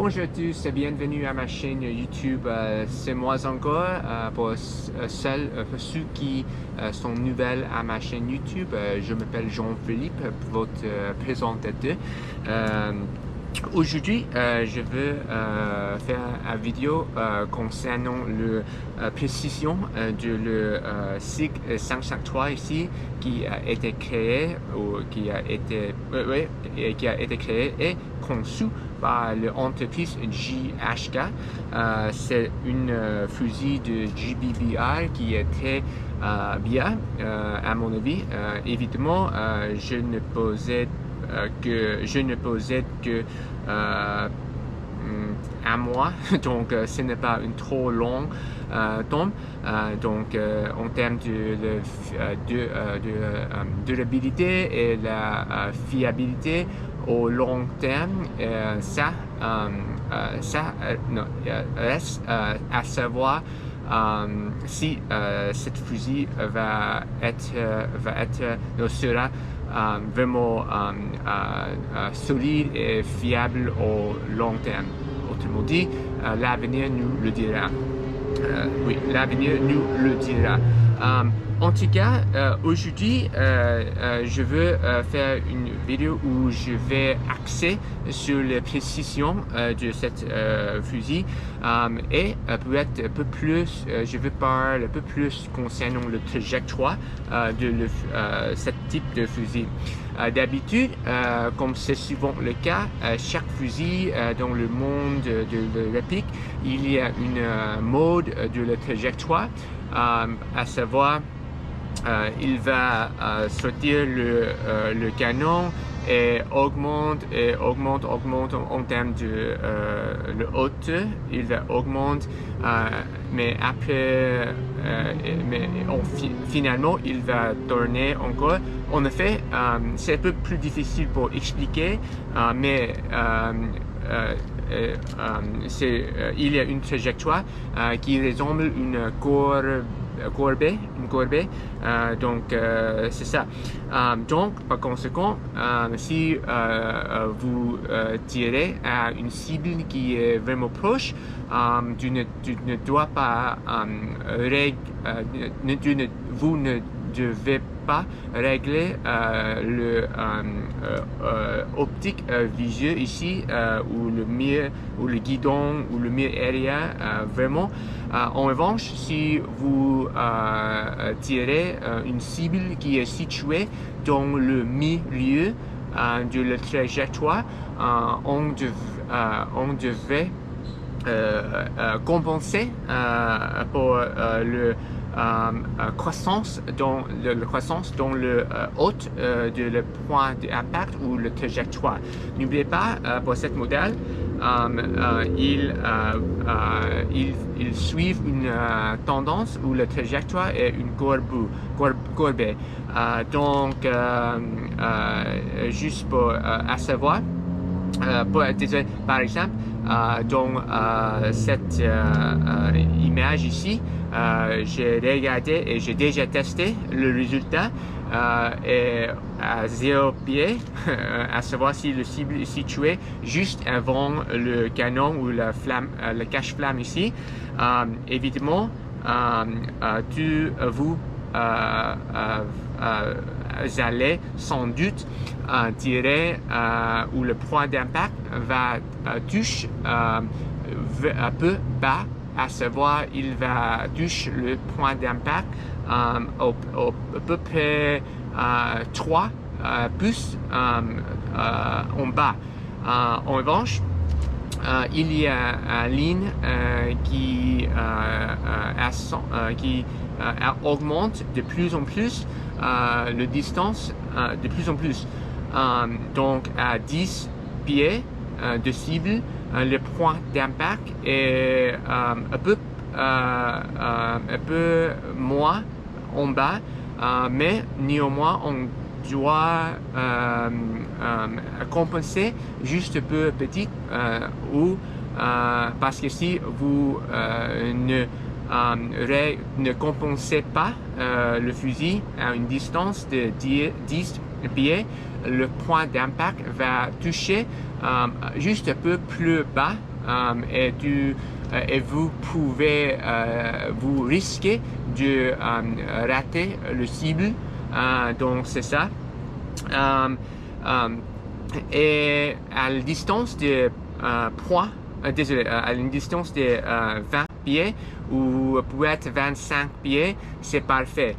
Bonjour à tous et bienvenue à ma chaîne YouTube. C'est moi encore pour ceux qui sont nouvelles à ma chaîne YouTube. Je m'appelle Jean-Philippe, votre présentateur. Aujourd'hui, je veux faire une vidéo concernant la précision de le SIG 553 ici qui a été créé ou qui a été créé et conçu par l'entreprise JHK. C'est une fusil de GBBR qui est très bien à mon avis. Évidemment, je ne possède que à moi, donc ce n'est pas une trop longue tombe. Donc en termes de durabilité et la fiabilité au long terme, ça reste à savoir si cette fusil sera vraiment solide et fiable au long terme. Autrement dit, l'avenir nous le dira. Oui, l'avenir nous le dira. En tout cas, aujourd'hui, je veux faire une vidéo où je vais axer sur la précision de cette fusil et peut-être un peu plus, je veux parler un peu plus concernant le trajectoire de ce type de fusil. D'habitude, comme c'est souvent le cas, chaque fusil dans le monde de réplique, il y a une mode de la trajectoire, à savoir il va sortir le canon et augmente en termes de hauteur. Il va augmenter, mais après, finalement, il va tourner encore. En effet, c'est un peu plus difficile pour expliquer, mais il y a une trajectoire qui ressemble une courbée, donc c'est ça. Donc par conséquent, si vous tirez à une cible qui est vraiment proche, tu ne dois pas vous ne devez pas régler le optique visueux ici, ou le mire ou le guidon ou le mire arrière, vraiment. En revanche, si vous tirez une cible qui est située dans le milieu de la trajectoire, on devait compenser pour le croissance dans le haut de le point d'impact ou le trajectoire. N'oubliez pas, pour cette modèle, ils suivent une tendance où la trajectoire est une courbée. Donc, juste pour à savoir, par exemple, dans cette image ici, j'ai regardé et j'ai déjà testé le résultat est à 0 pied, à savoir si le cible est situé juste avant le canon ou la flamme, le cache-flamme ici. Évidemment, vous allez sans doute tirer où le point d'impact va toucher un peu bas, à savoir il va toucher le point d'impact à peu près 3 pouces en bas. En revanche, il y a une ligne qui augmente de plus en plus la distance de plus en plus. Donc à 10 pieds de cible, le point d'impact est un peu moins en bas, mais néanmoins on doit compenser juste un peu petit, parce que si vous ne compensez pas le fusil à une distance de 10 le point d'impact va toucher juste un peu plus bas et vous pouvez, vous risquez de rater le cible. Donc c'est ça. Et à la distance de à une distance de 20 pieds ou peut-être 25 pieds, c'est parfait.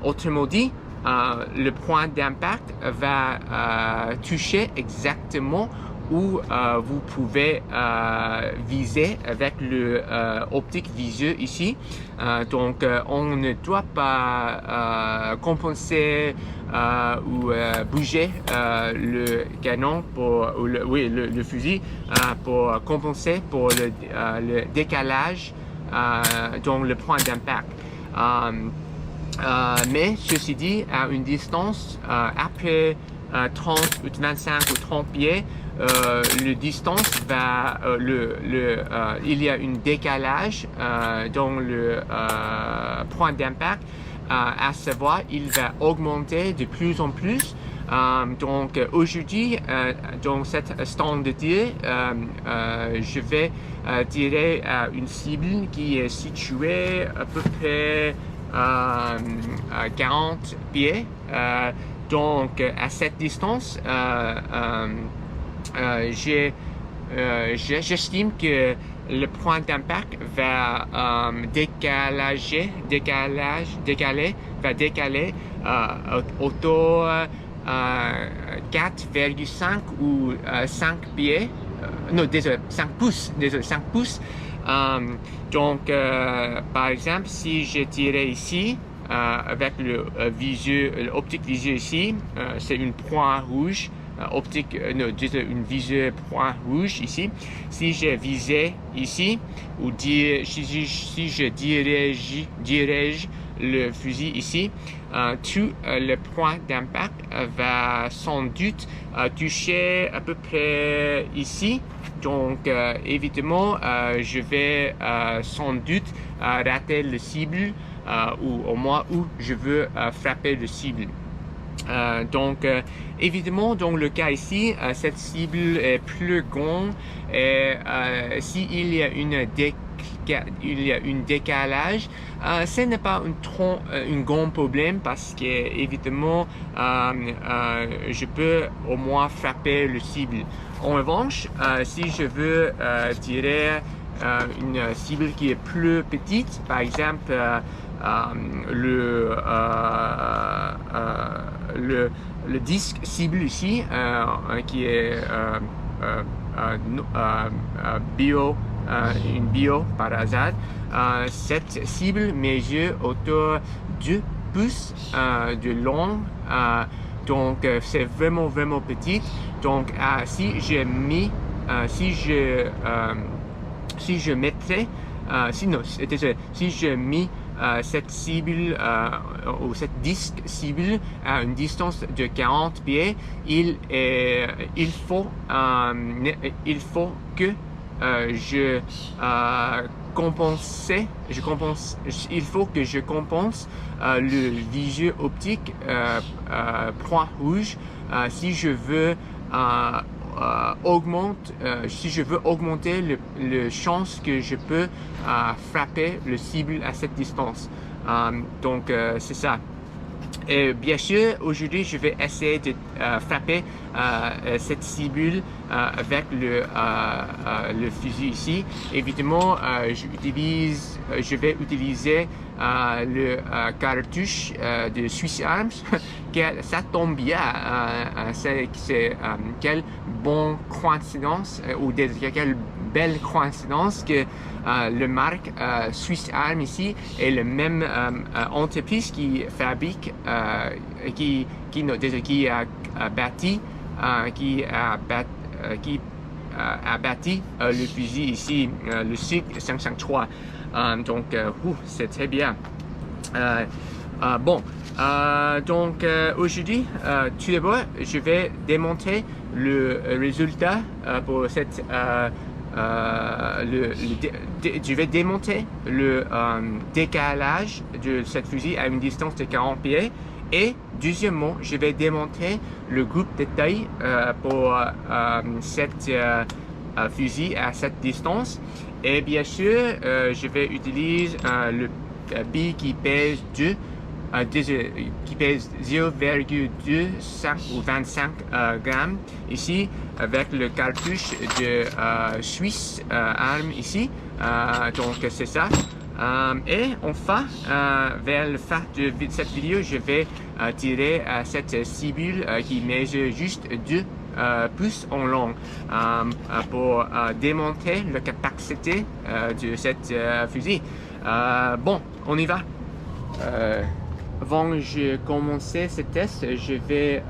Autrement dit, le point d'impact va toucher exactement où vous pouvez viser avec le optique visueux ici. Donc on ne doit pas compenser ou bouger le canon ou le fusil pour compenser pour le décalage dans le point d'impact. Mais ceci dit, à une distance après 30 ou 25 ou 30 pieds, le distance va, il y a un décalage dans le point d'impact, à savoir il va augmenter de plus en plus. Donc aujourd'hui, dans cet instant de tir, je vais tirer à une cible qui est située à peu près 40 pieds. Donc à cette distance, j'estime que le point d'impact va décaler autour 4,5 ou 5 pieds, non désolé, 5 pouces, désolé, 5 pouces. Donc par exemple, si j'ai tiré ici avec l'optique visueux ici, c'est une point rouge. Une visée point rouge ici. Si je visais ici, ou si je dirige le fusil ici, tout le point d'impact va sans doute toucher à peu près ici. Donc évidemment, je vais sans doute rater le cible, ou au moins où je veux frapper le cible. Donc évidemment, dans le cas ici, cette cible est plus grande, et s'il y a un décalage, ce n'est pas un grand problème, parce que évidemment je peux au moins frapper le cible. En revanche, si je veux tirer une cible qui est plus petite, par exemple le disque cible ici, qui est une bio par hasard, cette cible mesure autour de 2 pouces de long, donc c'est vraiment petit. Donc si je mets cette cible ou cette disque cible à une distance de 40 pieds, il faut que je compense le visuel optique point rouge si je veux augmenter le chance que je peux frapper le cible à cette distance. Donc c'est ça. Et bien sûr, aujourd'hui, je vais essayer de frapper cette cible avec le fusil ici. Évidemment, je vais utiliser le cartouche de Swiss Arms. Ça tombe bien. Quelle bonne coïncidence, ou quelle belle coïncidence que le marque Swiss Arms ici est le même entreprise qui fabrique, qui a bâti le fusil ici, le SIG 503. Donc c'est très bien. Donc aujourd'hui, tout d'abord, je vais démontrer le résultat pour cette je vais démonter le décalage de cette fusil à une distance de 40 pieds, et deuxièmement, je vais démontrer le groupe de taille pour cette fusil à cette distance. Et bien sûr, je vais utiliser le bille qui pèse 0,25 ou 25 grammes ici, avec le cartouche de Suisse arme ici. Donc c'est ça. Et enfin, vers la fin de cette vidéo, je vais tirer cette cible qui mesure juste 2 pouces en long pour démontrer la capacité de cette fusil. Bon, on y va. Avant de commencer ce test, je vais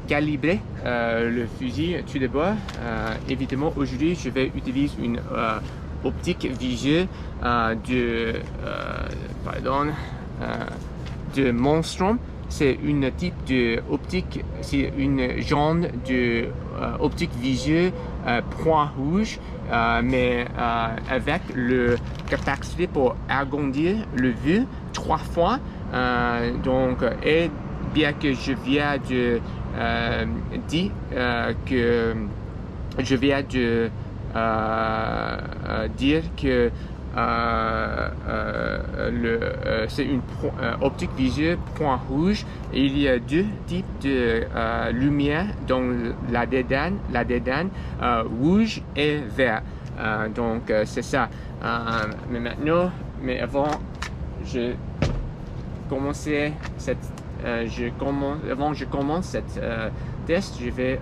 calibrer le fusil tout d'abord. Évidemment, aujourd'hui, je vais utiliser une optique visuelle de Monstrum. C'est une type de optique, c'est une genre de optique visuelle point rouge, mais avec la capacité pour agrandir le vue 3 fois. Donc, et bien que je viens de dire que je viens de dire que c'est une optique visuelle point rouge. Et il y a 2 types de lumière dans la dédane, rouge et vert. Donc c'est ça. Mais maintenant, avant je commencer cette avant je commence cette test, je vais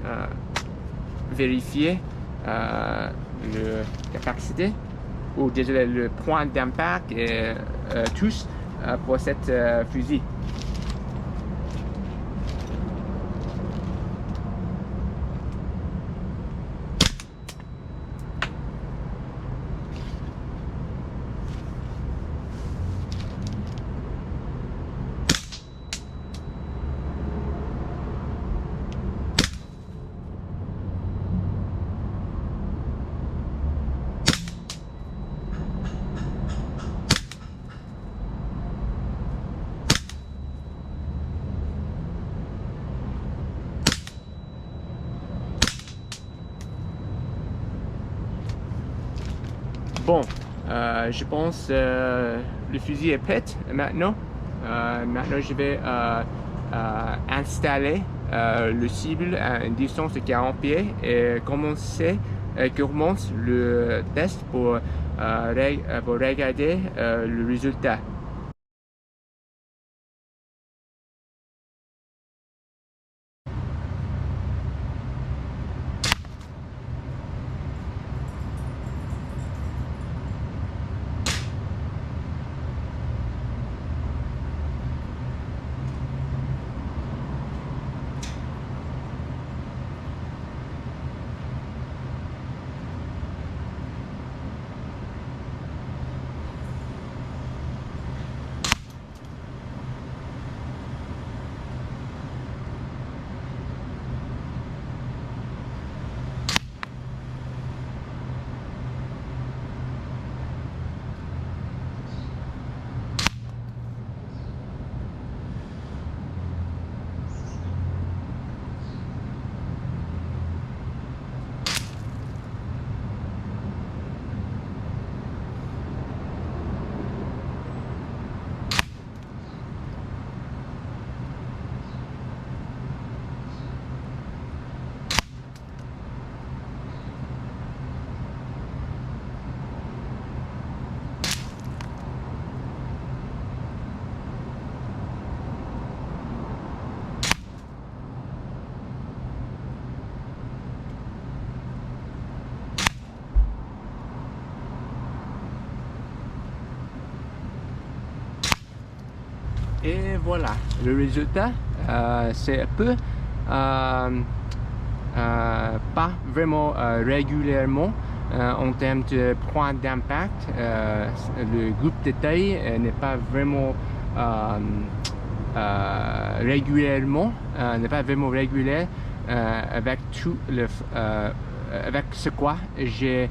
vérifier la capacité, ou désolé, le point d'impact et tous pour cette fusil. Bon, je pense le fusil est prêt maintenant. Maintenant, je vais installer le cible à une distance de 40 pieds et commence le test pour regarder le résultat. Et voilà, le résultat, c'est un peu pas vraiment régulièrement en termes de point d'impact. Le groupe de taille n'est pas vraiment régulièrement, avec tout le avec ce quoi je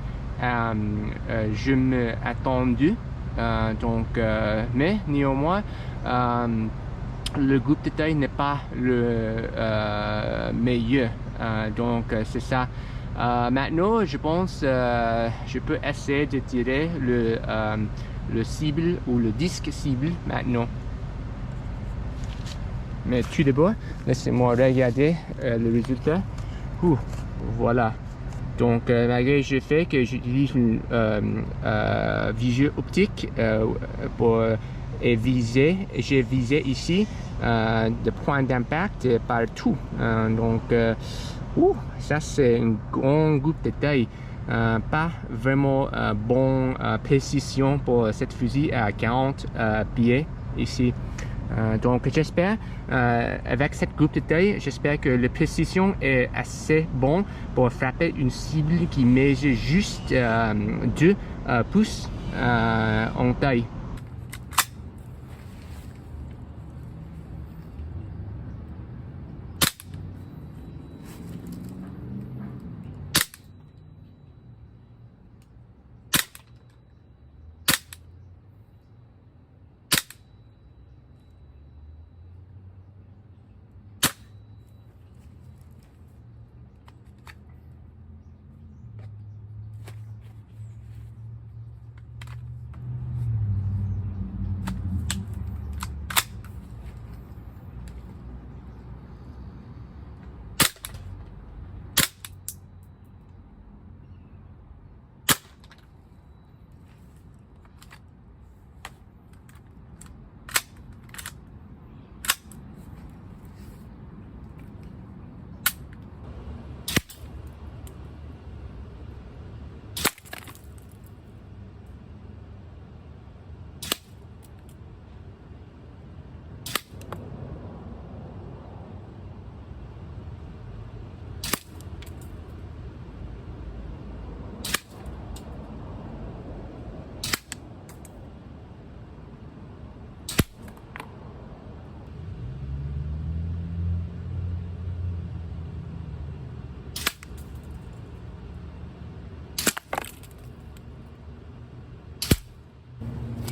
me attendu. Mais néanmoins, le groupe de taille n'est pas le meilleur Donc c'est ça. Maintenant, je pense je peux essayer de tirer le cible ou le disque cible maintenant. Mais tout d'abord, laissez-moi regarder le résultat. Voilà. Donc malgré le fait que j'utilise une visu optique pour viser, j'ai visé ici des points d'impact partout. Donc ça c'est un grand groupe de détail. Pas vraiment bonne précision pour cette fusil à 40 pieds ici. Donc j'espère avec cette groupe de taille, j'espère que la précision est assez bonne pour frapper une cible qui mesure juste 2 pouces en taille.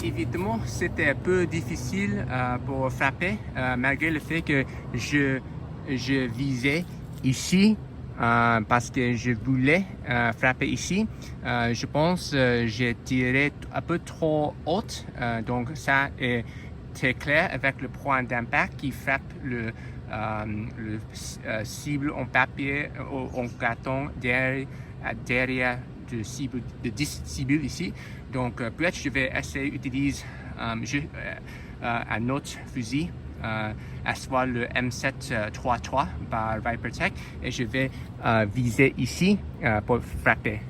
Évidemment, c'était un peu difficile pour frapper, malgré le fait que je visais ici parce que je voulais frapper ici. Je pense que j'ai tiré un peu trop haute, donc ça est très clair avec le point d'impact qui frappe le cible en papier, en carton derrière de cible, de 10 cibles ici. Donc peut-être je vais essayer d'utiliser un autre fusil, à savoir le M733 par Vipertech, et je vais viser ici pour frapper.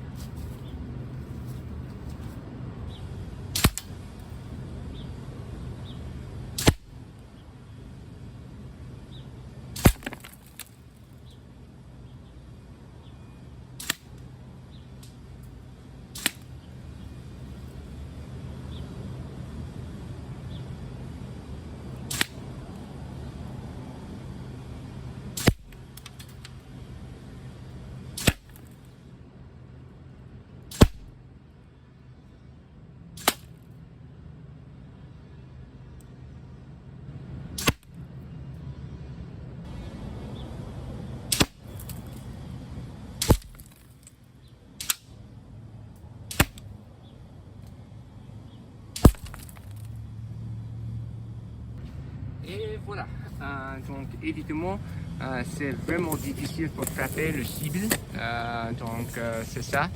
Et voilà, donc évidemment c'est vraiment difficile pour frapper le cible, donc c'est ça.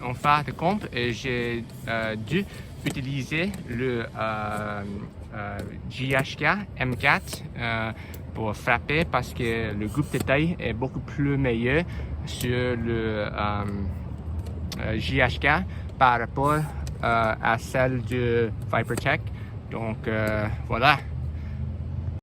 En fin de compte, j'ai dû utiliser le JHK M4 pour frapper parce que le groupe de taille est beaucoup plus meilleur sur le JHK par rapport à celle de Vipertech. Donc voilà.